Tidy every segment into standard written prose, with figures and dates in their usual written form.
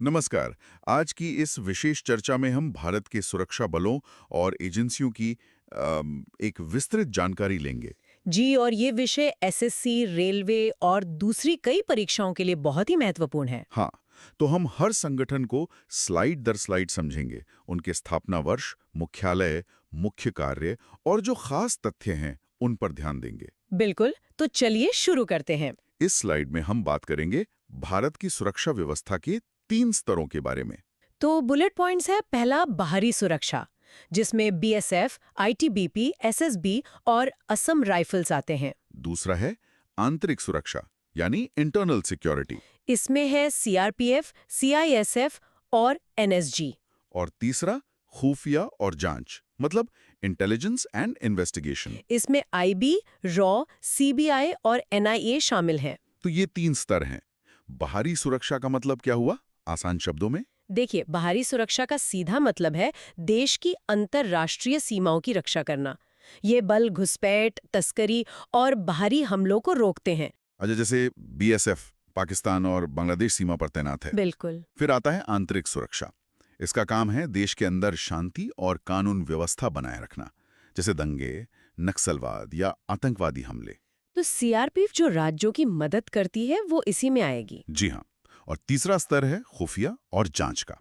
नमस्कार। आज की इस विशेष चर्चा में हम भारत के सुरक्षा बलों और एजेंसियों की एक विस्तृत जानकारी लेंगे। जी और ये विषय एसएससी, रेलवे और दूसरी कई परीक्षाओं के लिए बहुत ही महत्वपूर्ण है। हाँ, तो हम हर संगठन को स्लाइड दर स्लाइड समझेंगे, उनके स्थापना वर्ष, मुख्यालय, मुख्य कार्य और जो खास तथ्य हैं, उन पर ध्यान देंगे। बिल्कुल, तो चलिए शुरू करते हैं। इस स्लाइड में हम बात करेंगे भारत की सुरक्षा व्यवस्था के 3 स्तरों के बारे में। तो बुलेट पॉइंट्स है। पहला, बाहरी सुरक्षा, जिसमें बीएसएफ, आईटीबीपी, एसएसबी और असम राइफल्स आते हैं। दूसरा है आंतरिक सुरक्षा, यानी इंटरनल सिक्योरिटी। इसमें है सीआरपीएफ, सीआईएसएफ और एनएसजी। और तीसरा खुफिया और जांच, मतलब इंटेलिजेंस एंड इन्वेस्टिगेशन। इसमें आईबी, रॉ, सीबीआई और एनआईए शामिल हैं। तो ये 3 स्तर हैं। बाहरी सुरक्षा का मतलब क्या हुआ, आसान शब्दों में? देखिए, बाहरी सुरक्षा का सीधा मतलब है देश की अंतर्राष्ट्रीय सीमाओं की रक्षा करना। ये बल घुसपैठ, तस्करी और बाहरी हमलों को रोकते हैं। अच्छा, जैसे बीएसएफ पाकिस्तान और बांग्लादेश सीमा पर तैनात है। बिल्कुल। फिर आता है आंतरिक सुरक्षा। इसका काम है देश के अंदर शांति और कानून व्यवस्था बनाए रखना, जैसे दंगे, नक्सलवाद या आतंकवादी हमले। तो सीआरपीएफ जो राज्यों की मदद करती है वो इसी में आएगी। जी हाँ। और तीसरा स्तर है खुफिया और जांच का।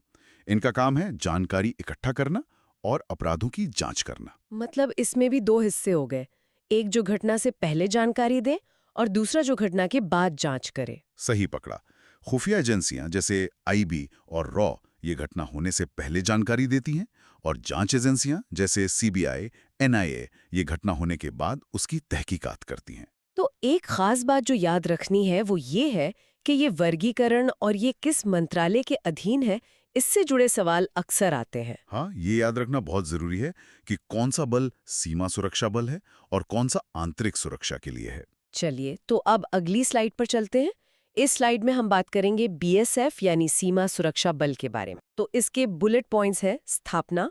इनका काम है जानकारी इकट्ठा करना और अपराधों की जांच करना। मतलब इसमें भी दो हिस्से हो गए, एक जो घटना से पहले जानकारी दे और दूसरा जो घटना के बाद जांच करे। सही पकड़ा। खुफिया एजेंसियां जैसे आईबी और रॉ ये घटना होने से पहले जानकारी देती हैं, और जांच एजेंसियां जैसे सीबीआई, एनआईए ये घटना होने के बाद उसकी तहकीकात करती हैं। तो एक खास बात जो याद रखनी है वो ये है कि ये वर्गीकरण और ये किस मंत्रालय के अधीन है, इससे जुड़े सवाल अक्सर आते हैं। हाँ, ये याद रखना बहुत जरूरी है कि कौन सा बल सीमा सुरक्षा बल है और कौन सा आंतरिक सुरक्षा के लिए है। चलिए, तो अब अगली स्लाइड पर चलते हैं। इस स्लाइड में हम बात करेंगे बीएसएफ यानी सीमा सुरक्षा बल के बारे में। तो इसके बुलेट पॉइंट्स है। स्थापना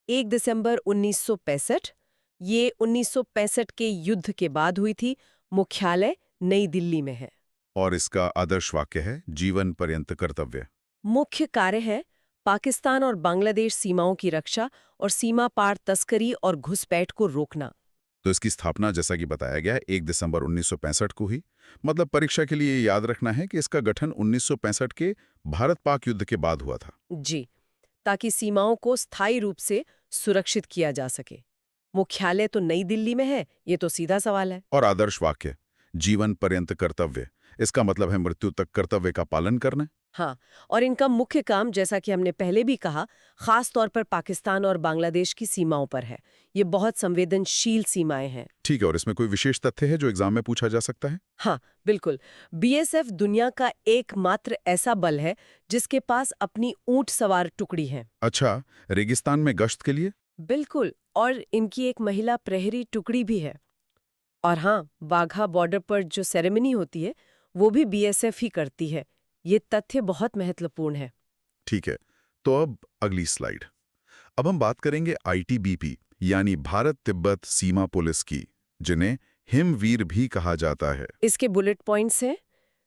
1 दिसंबर 1965। ये 1965 के युद्ध के बाद हुई थी। मुख्यालय नई दिल्ली में है। और इसका आदर्श वाक्य है जीवन पर्यंत कर्तव्य। मुख्य कार्य है पाकिस्तान और बांग्लादेश सीमाओं की रक्षा और सीमा पार तस्करी और घुसपैठ को रोकना। तो इसकी स्थापना जैसा कि बताया गया 1 दिसंबर 1965 को हुई। मतलब परीक्षा के लिए याद रखना है कि इसका गठन 1965 के भारत-पाक युद्ध के बाद हुआ था। जी, ताकि सीमाओं को स्थायी रूप से सुरक्षित किया जा सके। मुख्यालय तो नई दिल्ली में है, ये तो सीधा सवाल है। और आदर्श वाक्य जीवन पर्यंत कर्तव्य, इसका मतलब है मृत्यु तक कर्तव्य का पालन करना। हाँ, और इनका मुख्य काम, जैसा कि हमने पहले भी कहा, खास तौर पर पाकिस्तान और बांग्लादेश की सीमाओं पर है। ये बहुत संवेदनशील सीमाएं हैं। ठीक है, और इसमें कोई विशेष तथ्य है जो एग्जाम में पूछा जा सकता है? हाँ, बिल्कुल। बीएसएफ दुनिया का एकमात्र ऐसा बल है जिसके पास अपनी ऊंट सवार टुकड़ी है। अच्छा, रेगिस्तान में गश्त के लिए? बिल्कुल, और इनकी एक महिला प्रहरी टुकड़ी भी है। और हाँ, वाघा बॉर्डर पर जो सेरेमनी होती है, वो भी बीएसएफ ही करती है। ये तथ्य बहुत महत्वपूर्ण है। ठीक है, तो अब अगली स्लाइड। अब हम बात करेंगे आईटीबीपी यानी भारत तिब्बत सीमा पुलिस की, जिन्हें हिमवीर भी कहा जाता है। इसके बुलेट पॉइंट्स हैं।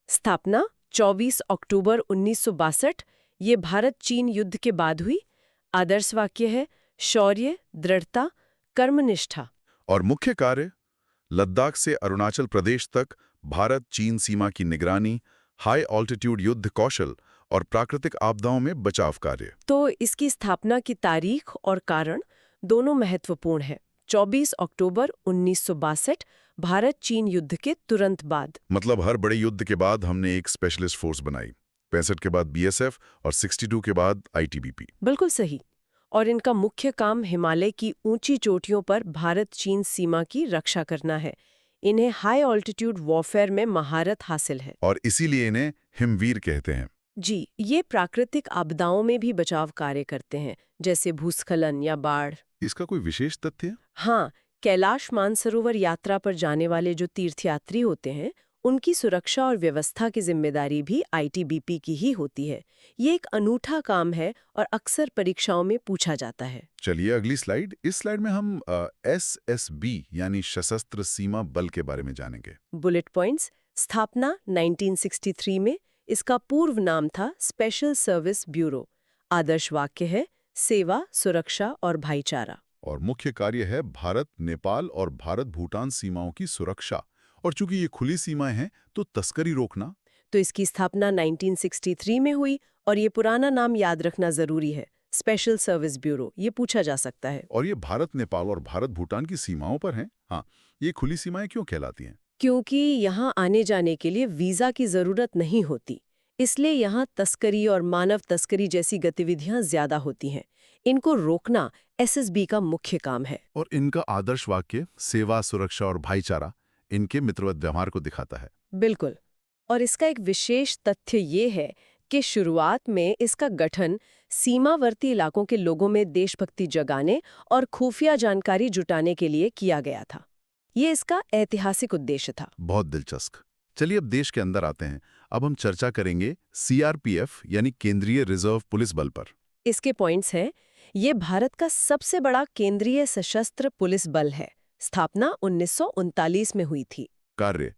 स्थापना 24 अक्टूबर 1962। ये भारत चीन युद्ध के बाद हुई। आदर्श वाक्य है शौर्य, दृढ़ता, कर्मनिष्ठा। और मुख्य कार्य लद्दाख से अरुणाचल प्रदेश तक भारत चीन सीमा की निगरानी, हाई ऑल्टीट्यूड युद्ध कौशल और प्राकृतिक आपदाओं में बचाव कार्य। तो इसकी स्थापना की तारीख और कारण दोनों महत्वपूर्ण है। 24 अक्टूबर 1962, भारत चीन युद्ध के तुरंत बाद। मतलब हर बड़े युद्ध के बाद हमने एक स्पेशलिस्ट फोर्स बनाई। 65 के बाद बीएसएफ और 62 के बाद आईटीबीपी। बिल्कुल सही। और इनका मुख्य काम हिमालय की ऊंची चोटियों पर भारत चीन सीमा की रक्षा करना है। इन्हें हाई ऑल्टीट्यूड वॉरफेयर में महारत हासिल है। और इसीलिए इन्हें हिमवीर कहते हैं। जी, ये प्राकृतिक आपदाओं में भी बचाव कार्य करते हैं, जैसे भूस्खलन या बाढ़। इसका कोई विशेष तथ्य? हाँ, कैलाश मानसरोवर यात्रा पर जाने वाले जो तीर्थयात्री होते हैं, उनकी सुरक्षा और व्यवस्था की जिम्मेदारी भी आईटीबीपी की ही होती है। ये एक अनूठा काम है और अक्सर परीक्षाओं में पूछा जाता है। चलिए अगली स्लाइड। इस स्लाइड में हम एसएसबी यानी सशस्त्र सीमा बल के बारे में जानेंगे। Bullet points. स्थापना 1963 में। इसका पूर्व नाम था स्पेशल सर्विस ब्यूरो। आदर्श वाक्य है सेवा, सुरक्षा और भाईचारा। और मुख्य कार्य है भारत, नेपाल और भारत-भूटान सीमाओं की सुरक्षा। और चूंकि ये खुली सीमाएं हैं, तो तस्करी रोकना। तो इसकी स्थापना 1963 में हुई और ये पुराना नाम याद रखना जरूरी है, स्पेशल सर्विस ब्यूरो। ये पूछा जा सकता है। और ये भारत, नेपाल और भारत-भूटान की सीमाओं पर हैं। हाँ, ये खुली सीमाएं क्यों कहलाती हैं? क्योंकि यहाँ आने जाने के लिए वीजा की जरूरत नहीं होती, इसलिए यहाँ तस्करी और मानव तस्करी जैसी गतिविधियां ज्यादा होती हैं। इनको रोकना एसएसबी का मुख्य काम है। और इनका आदर्श वाक्य सेवा, सुरक्षा और भाईचारा इनके मित्रवत व्यवहार को दिखाता है। बिल्कुल। और इसका एक विशेष तथ्य ये है कि शुरुआत में इसका गठन सीमावर्ती इलाकों के लोगों में देशभक्ति जगाने और खुफिया जानकारी जुटाने के लिए किया गया था। ये इसका ऐतिहासिक उद्देश्य था। बहुत दिलचस्प। चलिए अब देश के अंदर आते हैं। अब हम चर्चा करेंगे सीआरपीएफ यानी केंद्रीय रिजर्व पुलिस बल पर। इसके पॉइंट्स हैं, ये भारत का सबसे बड़ा केंद्रीय सशस्त्र पुलिस बल है। स्थापना 1939 में हुई थी। कार्य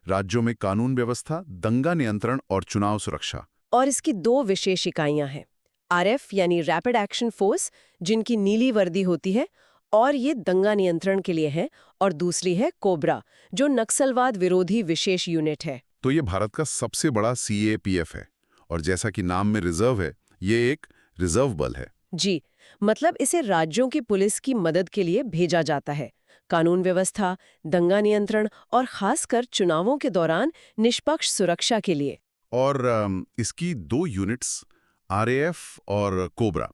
राज्यों में कानून व्यवस्था, दंगा नियंत्रण और चुनाव सुरक्षा। और इसकी दो विशेष इकाइयां हैं, आरएफ यानी रैपिड एक्शन फोर्स, जिनकी नीली वर्दी होती है और ये दंगा नियंत्रण के लिए है, और दूसरी है कोबरा, जो नक्सलवाद विरोधी विशेष यूनिट है। तो ये भारत का सबसे बड़ा सीएपीएफ है। और जैसा कि नाम में रिजर्व है, ये एक रिजर्व बल है। जी, मतलब इसे राज्यों की पुलिस की मदद के लिए भेजा जाता है, कानून व्यवस्था, दंगा नियंत्रण और खासकर चुनावों के दौरान निष्पक्ष सुरक्षा के लिए। और इसकी दो यूनिट्स आरएएफ और कोबरा,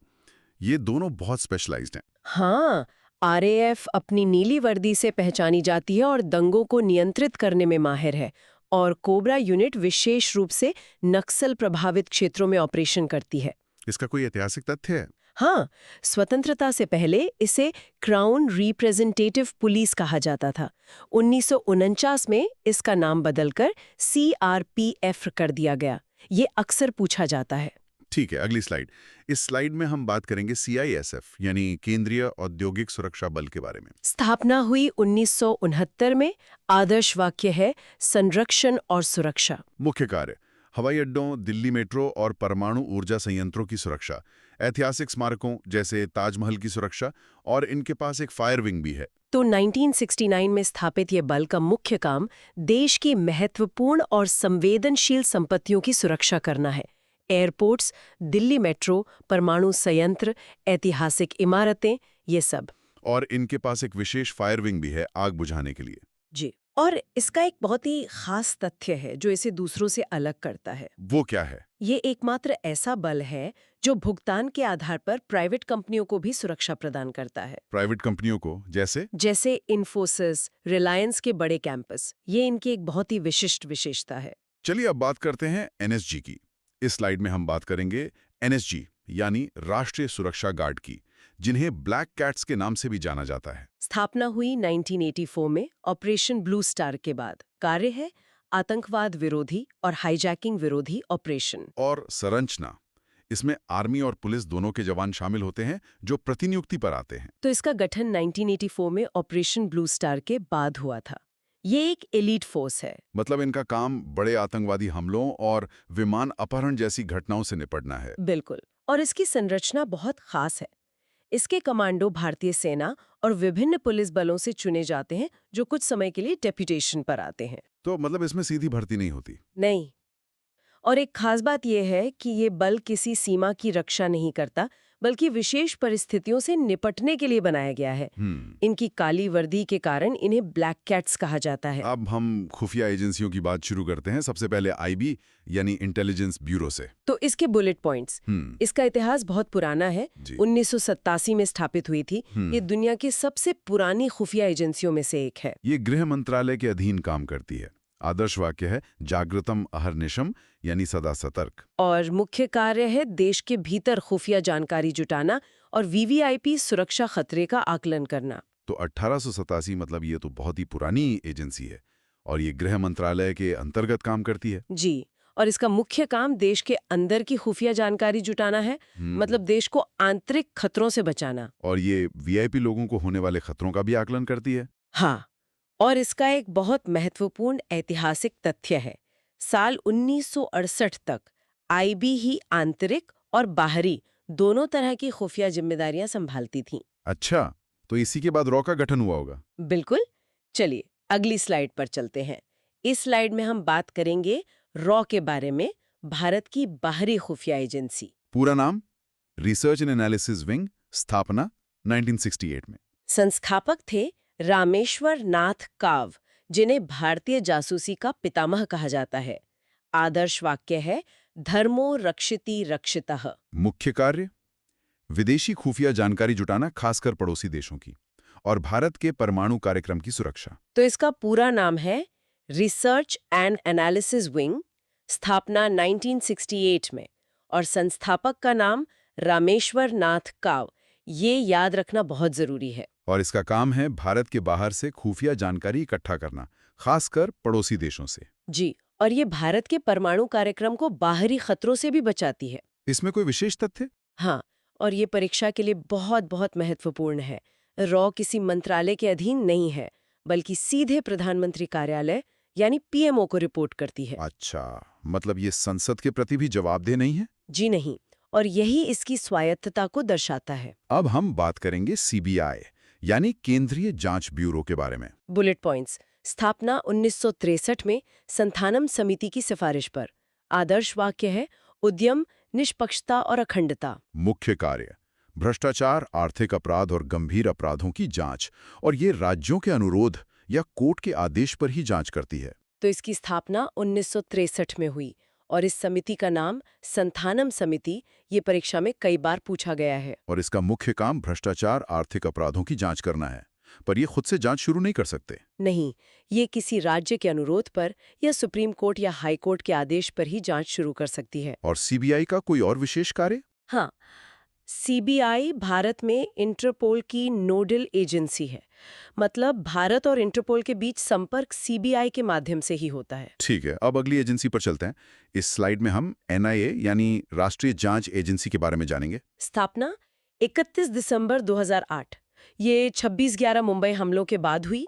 ये दोनों बहुत स्पेशलाइज्ड हैं। हाँ, आरएएफ अपनी नीली वर्दी से पहचानी जाती है और दंगों को नियंत्रित करने में माहिर है, और कोबरा यूनिट विशेष रूप से नक्सल प्रभावित क्षेत्रों में ऑपरेशन करती है। इसका कोई ऐतिहासिक तथ्य है? हाँ, स्वतंत्रता से पहले इसे क्राउन रिप्रेजेंटेटिव पुलिस कहा जाता था। 1949 में इसका नाम बदलकर सीआरपीएफ कर दिया गया। ये अक्सर पूछा जाता है। ठीक है, अगली स्लाइड। इस स्लाइड में हम बात करेंगे सीआईएसएफ यानी केंद्रीय औद्योगिक सुरक्षा बल के बारे में। स्थापना हुई 1969 में। आदर्श वाक्य है संरक्षण और सुरक्षा। मुख्य कार्य हवाई अड्डों, दिल्ली मेट्रो और परमाणु ऊर्जा संयंत्रों की सुरक्षा, ऐतिहासिक स्मारकों जैसे ताजमहल की सुरक्षा, और इनके पास एक फायर विंग भी है। तो 1969 में स्थापित ये बल का मुख्य काम देश की महत्वपूर्ण और संवेदनशील संपत्तियों की सुरक्षा करना है। एयरपोर्ट्स, दिल्ली मेट्रो, परमाणु संयंत्र, ऐतिहासिक इमारतें, ये सब। और इनके पास एक विशेष फायर विंग भी है आग बुझाने के लिए। जी, और इसका एक बहुत ही खास तथ्य है जो इसे दूसरों से अलग करता है। वो क्या है? ये एकमात्र ऐसा बल है जो भुगतान के आधार पर प्राइवेट कंपनियों को भी सुरक्षा प्रदान करता है। प्राइवेट कंपनियों को? जैसे इन्फोसिस, रिलायंस के बड़े कैंपस। ये इनकी एक बहुत ही विशिष्ट विशेषता है। चलिए अब बात करते हैं एनएसजी की। इस स्लाइड में हम बात करेंगे एनएसजी यानी राष्ट्रीय सुरक्षा गार्ड की, जिन्हें ब्लैक कैट्स के नाम से भी जाना जाता है। स्थापना हुई 1984 में ऑपरेशन ब्लू स्टार के बाद। कार्य है आतंकवाद विरोधी और हाईजैकिंग विरोधी ऑपरेशन। और संरचना, इसमें आर्मी और पुलिस दोनों के जवान शामिल होते हैं जो प्रतिनियुक्ति पर आते हैं। तो इसका गठन 1984 में ऑपरेशन ब्लू स्टार के बाद हुआ था। ये एक एलीट फोर्स है। मतलब इनका काम बड़े आतंकवादी हमलों और विमान अपहरण जैसी घटनाओं से निपटना है। बिल्कुल। और इसकी संरचना बहुत खास है। इसके कमांडो भारतीय सेना और विभिन्न पुलिस बलों से चुने जाते हैं जो कुछ समय के लिए डेप्यूटेशन पर आते हैं। तो मतलब इसमें सीधी भर्ती नहीं होती? नहीं। और एक खास बात यह है कि ये बल किसी सीमा की रक्षा नहीं करता, बल्कि विशेष परिस्थितियों से निपटने के लिए बनाया गया है। इनकी काली वर्दी के कारण इन्हें ब्लैक कैट्स कहा जाता है। अब हम खुफिया एजेंसियों की बात शुरू करते हैं। सबसे पहले आईबी यानी इंटेलिजेंस ब्यूरो से। तो इसके बुलेट पॉइंट्स। इसका इतिहास बहुत पुराना है। 1987 में स्थापित हुई थी। ये दुनिया की सबसे पुरानी खुफिया एजेंसियों में से एक है। ये गृह मंत्रालय के अधीन काम करती है। आदर्श वाक्य है जागृतम अहर्निशम यानी सदा सतर्क। और मुख्य कार्य है देश के भीतर खुफिया जानकारी जुटाना और वीवीआईपी सुरक्षा खतरे का आकलन करना। तो 1887 मतलब ये तो बहुत ही पुरानी एजेंसी है और ये गृह मंत्रालय के अंतर्गत काम करती है। जी, और इसका मुख्य काम देश के अंदर की खुफिया जानकारी जुटाना है। मतलब देश को आंतरिक खतरों से बचाना। और ये वीआईपी लोगों को होने वाले खतरों का भी आकलन करती है। हाँ, और इसका एक बहुत महत्वपूर्ण ऐतिहासिक तथ्य है। साल 1968 तक आईबी ही आंतरिक और बाहरी दोनों तरह की खुफिया जिम्मेदारियां संभालती थी। अच्छा, तो इसी के बाद रॉ का गठन हुआ होगा। बिल्कुल। चलिए अगली स्लाइड पर चलते हैं। इस स्लाइड में हम बात करेंगे रॉ के बारे में, भारत की बाहरी खुफिया एजेंसी। पूरा नाम रिसर्च एंड एनालिसिस विंग, स्थापना 1968 में। संस्थापक थे रामेश्वर नाथ काव, जिन्हें भारतीय जासूसी का पितामह कहा जाता है। आदर्श वाक्य है धर्मो रक्षिति रक्षितः। मुख्य कार्य विदेशी खुफिया जानकारी जुटाना, खासकर पड़ोसी देशों की, और भारत के परमाणु कार्यक्रम की सुरक्षा। तो इसका पूरा नाम है रिसर्च एंड एनालिसिस विंग, स्थापना 1968 में, और संस्थापक का नाम रामेश्वर नाथ काव। ये याद रखना बहुत जरूरी है। और इसका काम है भारत के बाहर से खुफिया जानकारी इकट्ठा करना, खासकर पड़ोसी देशों से। जी, और ये भारत के परमाणु कार्यक्रम को बाहरी खतरों से भी बचाती है। इसमें कोई विशेष तथ्य? हाँ, और ये परीक्षा के लिए बहुत बहुत महत्वपूर्ण है। रॉ किसी मंत्रालय के अधीन नहीं है, बल्कि सीधे प्रधानमंत्री कार्यालय यानी पीएमओ को रिपोर्ट करती है। अच्छा, मतलब ये संसद के प्रति भी जवाबदेह नहीं है? जी नहीं, और यही इसकी स्वायत्तता को दर्शाता है। अब हम बात करेंगे सीबीआई यानी केंद्रीय जांच ब्यूरो के बारे में। Bullet points. स्थापना 1963 में संथानम समिति की सिफारिश पर। आदर्श वाक्य है उद्यम, निष्पक्षता और अखंडता। मुख्य कार्य भ्रष्टाचार, आर्थिक अपराध और गंभीर अपराधों की जांच, और ये राज्यों के अनुरोध या कोर्ट के आदेश पर ही जांच करती है। तो इसकी स्थापना 1963 में हुई, और इस समिति का नाम संथानम समिति ये परीक्षा में कई बार पूछा गया है। और इसका मुख्य काम भ्रष्टाचार, आर्थिक अपराधों की जांच करना है, पर ये खुद से जांच शुरू नहीं कर सकते। नहीं, ये किसी राज्य के अनुरोध पर या सुप्रीम कोर्ट या हाई कोर्ट के आदेश पर ही जांच शुरू कर सकती है। और सीबीआई का कोई और विशेष कार्य? हाँ, सीबीआई भारत में इंटरपोल की नोडल एजेंसी है। मतलब भारत और इंटरपोल के बीच संपर्क सीबीआई के माध्यम से ही होता है। ठीक है, अब अगली एजेंसी पर चलते हैं। इस स्लाइड में हम एनआईए यानी राष्ट्रीय जांच एजेंसी के बारे में जानेंगे। स्थापना 31 दिसंबर 2008। ये 26/11 मुंबई हमलों के बाद हुई।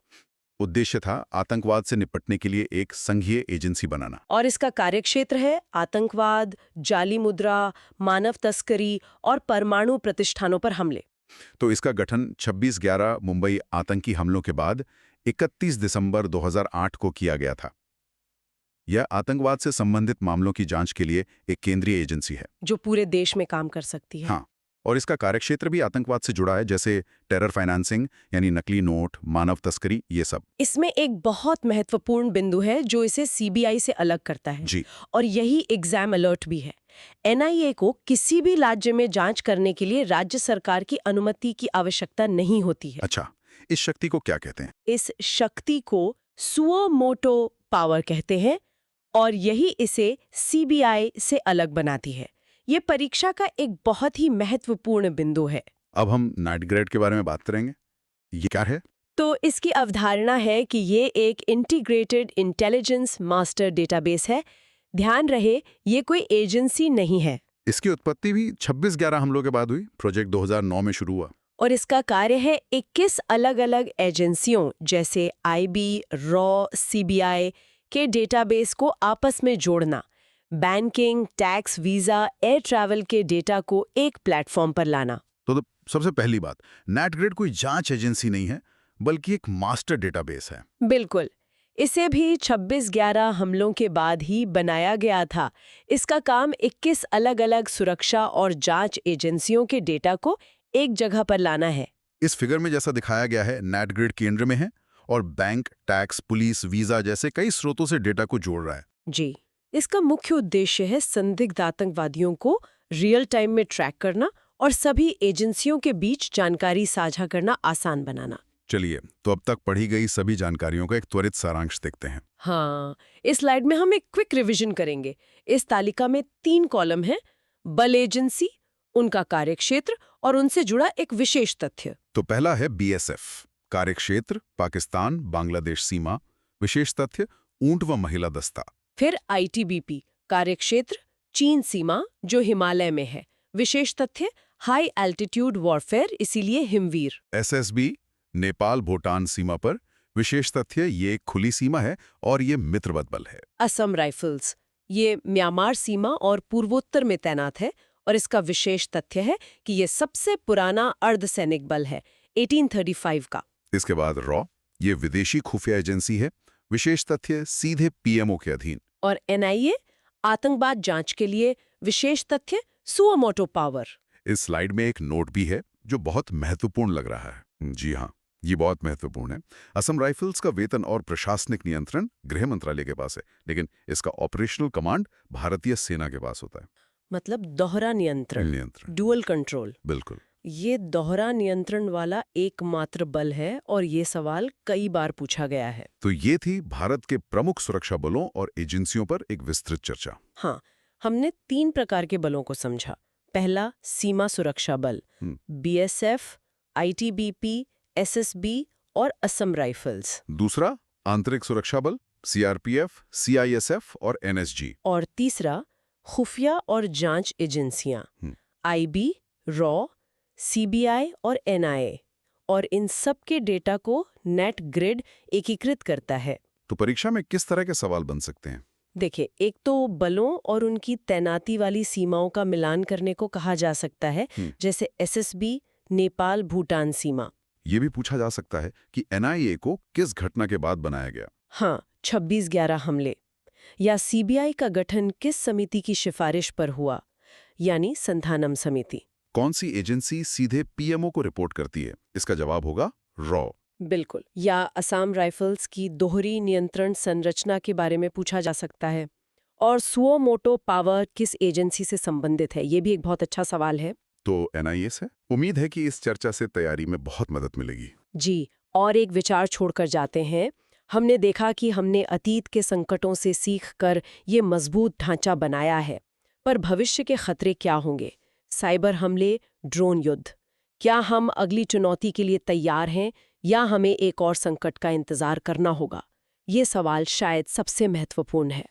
उद्देश्य था आतंकवाद से निपटने के लिए एक संघीय एजेंसी बनाना। और इसका कार्यक्षेत्र है आतंकवाद, जाली मुद्रा, मानव तस्करी और परमाणु प्रतिष्ठानों पर हमले। तो इसका गठन 26/11 मुंबई आतंकी हमलों के बाद 31 दिसंबर 2008 को किया गया था। यह आतंकवाद से संबंधित मामलों की जांच के लिए एक केंद्रीय एजेंसी है जो पूरे देश में काम कर सकती है। हाँ, और इसका कार्यक्षेत्र भी आतंकवाद से जुड़ा है, जैसे टेरर फाइनेंसिंग यानी नकली नोट, मानव तस्करी, ये सब। इसमें एक बहुत महत्वपूर्ण बिंदु है जो इसे सीबीआई से अलग करता है। जी, और यही एग्जाम अलर्ट भी है। एनआईए को किसी भी राज्य में जांच करने के लिए राज्य सरकार की अनुमति की आवश्यकता नहीं होती है। अच्छा, इस शक्ति को क्या कहते हैं? इस शक्ति को सुओ मोटो पावर कहते हैं, और यही इसे सीबीआई से अलग बनाती है। ये परीक्षा का एक बहुत ही महत्वपूर्ण बिंदु है। अब हम नाइट ग्रेड के बारे में बात करेंगे। ये क्या है? तो इसकी अवधारणा है कि ये एक इंटीग्रेटेड इंटेलिजेंस मास्टर डेटाबेस है। ध्यान रहे, ये कोई एजेंसी नहीं है। इसकी उत्पत्ति भी 26/11 हमलों के बाद हुई। प्रोजेक्ट 2009 में शुरू हुआ। और इसका कार्य है 21 अलग-अलग एजेंसियों जैसे आईबी, रॉ, सीबीआई के डेटाबेस को आपस में जोड़ना, banking, tax, visa, air travel के डेटा को एक प्लेटफॉर्म पर लाना। तो सबसे पहली बात, नाइट ग्रेड कोई जांच एजेंसी नहीं है, बल्कि एक मास्टर डेटाबेस है। बिल्कुल, इसे भी 26/11 हमलों के बाद ही बनाया गया था। इसका काम 21 अलग-अलग सुरक्षा और जांच एजेंसियों के डेटा को एक जगह पर लाना है। इस फिगर में जैसा दिखाया गया है, नाइट ग्रेड केंद्र में है और बैंक, टैक्स, पुलिस, वीजा जैसे कई स्रोतों से डेटा को जोड़ रहा है। जी, इसका मुख्य उद्देश्य है संदिग्ध आतंकवादियों को रियल टाइम में ट्रैक करना और सभी एजेंसियों के बीच जानकारी साझा करना आसान बनाना। चलिए, तो अब तक पढ़ी गई सभी जानकारियों का एक त्वरित सारांश देखते हैं। हाँ, इस स्लाइड में हम एक क्विक रिवीजन करेंगे। इस तालिका में 3 कॉलम हैं: बल एजेंसी, उनका कार्यक्षेत्र और उनसे जुड़ा एक विशेष तथ्य। तो पहला है बीएसएफ, कार्यक्षेत्र पाकिस्तान बांग्लादेश सीमा, विशेष तथ्य ऊंट व महिला दस्ता। फिर आईटीबीपी, कार्यक्षेत्र चीन सीमा जो हिमालय में है, विशेष तथ्य हाई एल्टीट्यूड वॉरफेयर, इसीलिए हिमवीर। एसएसबी, नेपाल भूटान सीमा पर, विशेष तथ्य ये एक खुली सीमा है और ये मित्रवत बल है। असम राइफल्स ये म्यांमार सीमा और पूर्वोत्तर में तैनात है और इसका विशेष तथ्य है कि ये सबसे पुराना अर्धसैनिक बल है 1835 का। इसके बाद रॉ, ये विदेशी खुफिया एजेंसी है, विशेष तथ्य सीधे पीएमओ के अधीन। और एनआईए आतंकवाद जांच के लिए, विशेष तथ्य सुओमोटो पावर। इस स्लाइड में एक नोट भी है जो बहुत महत्वपूर्ण लग रहा है। जी हाँ, ये बहुत महत्वपूर्ण है। असम राइफल्स का वेतन और प्रशासनिक नियंत्रण गृह मंत्रालय के पास है, लेकिन इसका ऑपरेशनल कमांड भारतीय सेना के पास होता है। मतलब दोहरा नियंत्रण, डुअल कंट्रोल। बिल्कुल। ये दोहरा नियंत्रण वाला एकमात्र बल है और ये सवाल कई बार पूछा गया है। तो ये थी भारत के प्रमुख सुरक्षा बलों और एजेंसियों पर एक विस्तृत चर्चा। हाँ, हमने 3 प्रकार के बलों को समझा। पहला सीमा सुरक्षा बल, बीएसएफ, आईटीबीपी, एसएसबी और असम राइफल्स। दूसरा आंतरिक सुरक्षा बल, सीआरपीएफ, सीआईएसएफ और एनएसजी। और तीसरा खुफिया और जांच एजेंसियां, आईबी, रॉ, सीबीआई और एनआईए। और इन सब के डेटा को नेट ग्रिड एकीकृत करता है। तो परीक्षा में किस तरह के सवाल बन सकते हैं? देखिए, एक तो बलों और उनकी तैनाती वाली सीमाओं का मिलान करने को कहा जा सकता है, जैसे एसएसबी नेपाल भूटान सीमा। ये भी पूछा जा सकता है कि एनआईए को किस घटना के बाद बनाया गया। हाँ, 26/11 हमले। या सीबीआई का गठन किस समिति की सिफारिश पर हुआ, यानी संधानम समिति। कौन सी एजेंसी सीधे पीएमओ को रिपोर्ट करती है? इसका जवाब होगा रॉ। बिल्कुल। या असम राइफल्स की दोहरी नियंत्रण संरचना के बारे में पूछा जा सकता है। और सुओमोटो पावर किस एजेंसी से संबंधित है, ये भी एक बहुत अच्छा सवाल है। तो एनआईए से। उम्मीद है कि इस चर्चा से तैयारी में बहुत मदद मिलेगी। जी, और एक विचार छोड़कर जाते हैं। हमने देखा कि हमने अतीत के संकटों से सीखकर ये मजबूत ढांचा बनाया है, पर भविष्य के खतरे क्या होंगे? साइबर हमले, ड्रोन युद्ध। क्या हम अगली चुनौती के लिए तैयार हैं या हमें एक और संकट का इंतजार करना होगा? ये सवाल शायद सबसे महत्वपूर्ण है।